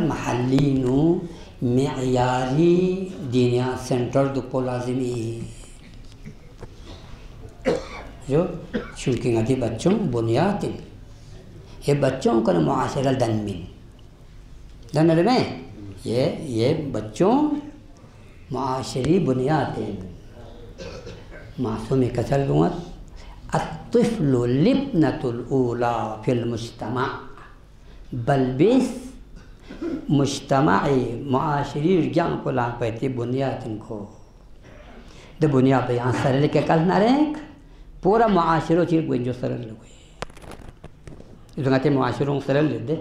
محلی نو معیاری دینیا سینٹر دو کو لازمی جو چونکہ غدی بچوں بنیاد یہ بچوں کا معاشرہ دنمین دن میں یہ بچوں معاشری بنیاد معصوم کسل لغت الطفل لبنة الأولى في المجتمع بلبس مجتمعي معاشري رجال كلها بيتي بنيات کو ده بنيات بيان سر لك کل نرك پورا معاشرو چیز گوینجو سر لگوی إذا كنت معاشرون سر لده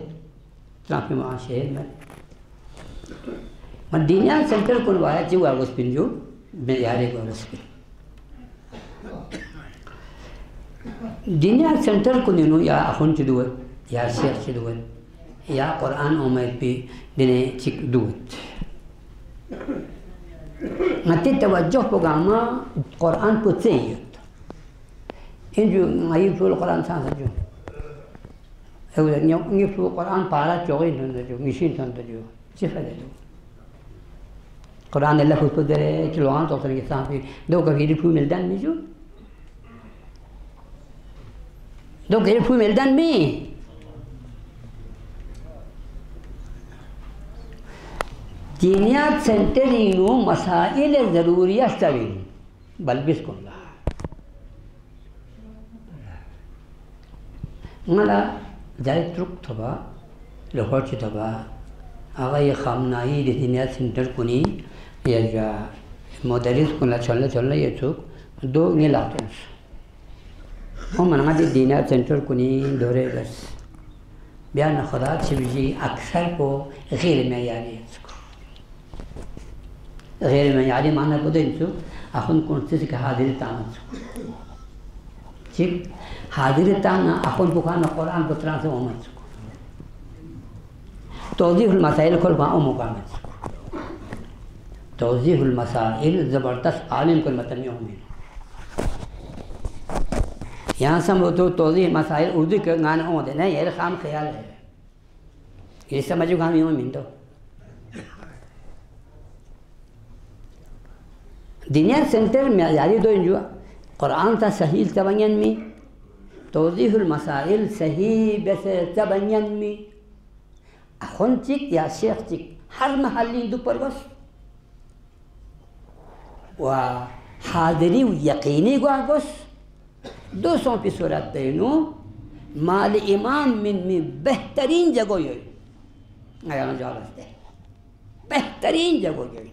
ترافي معاشر من دنيا سنتر كل واحد جو أغوس بنجو بياري أغوس بن دنيا سنتر كنينو يا أخون تدوت يا شيخ تدوت يا قرآن أمي بي دني تك دوت nanti توجه بقاما قرآن بتسيد إنجو ما يفعل القرآن سانسجو أولا يفعل القرآن بارا جوين تندجو مشين تندجو شفته قرآن الله خود بدره كلوان توصل كسان في دو كفيري فو ملدان ميجو دو كفيري فو ملدان مي دينيات سنترينو مسائل ضرورية سوين بلبس كلها مالا جاي ترك تبا لهورش تبا آغای خامنایی دینیات سنتر کنی یا مدرس کنلا چلنا یه چوک دو نیلاتونس هم من عادی دینیات سنتر کنی دوره بس بیان خدا چیزی اکثر کو غیر معیاری است غیر معیاری معنی بوده اینجا آخون کنسیسی که حاضر تامت چی حاضر تام آخون بخوان قرآن بطران سے اومد توضیح المسائل کل وہاں مقامت توضیح المسائل زبردست عالم کل متنی ہومین یہاں سمجھو تو توضیح مسائل اردو کے گانا ہوتے نہیں یہ خام خیال ہے یہ سمجھو گامی ہومین تو دنیا سنٹر معیاری دو انجو قرآن تا صحیح تبین میں توضیح المسائل صحیح بس تبین میں أخونتك يا شيختك هر محلين دو برغس وحاضري ويقيني غاغس دو سون في صورت بينو مال إمام من بهترين جگو يوي أنا جواب ده بهترين جگو يوي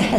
10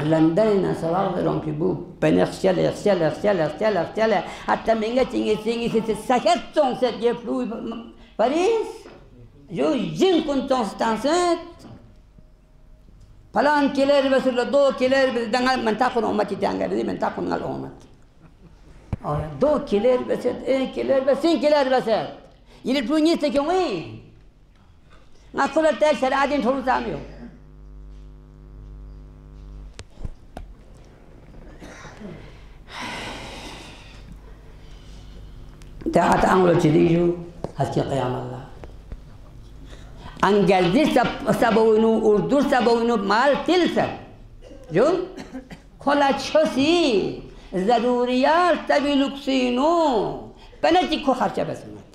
لندن سواق درام که بود اختیال حتی منگه چینگی سکت تونست یه فلوی پاریس جو جن کن تونستانست فلان کلر بسر دو کلر دنگل منطقه اومتی دنگل منطقه نگل اومد دو کلر بسر این کلر بسر این کلر بسر یه فلوی نیست که اوی نخوله تل شرعادین طول سامیو تعال تعملوا تديجو هسكي قيام الله انجلزي سبوينو اردو سبوينو مال تلسا جو خلا تشوسي ضروريات تبي لوكسينو بنرجع كو خرچة بسمت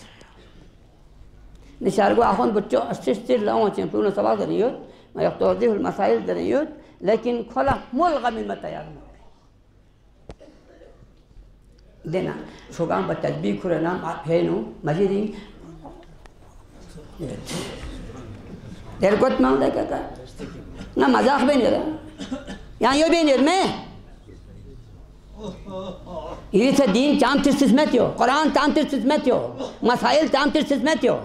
نشاركو أخون بتشو أستشتر لهم تشمبيون سوال دنيود ما يختارده المسائل دنيود لكن كلا ملغى من متيار دنا شو كان بالتطبيق كلنا هينو مجيدين دركت ما ولا كذا نا مزاح بينير يعني يو بينير ما يريد الدين تام تستثمتيو قرآن تام تستثمتيو مسائل تام تستثمتيو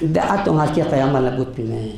دعتهم هالكي قيام لابد بما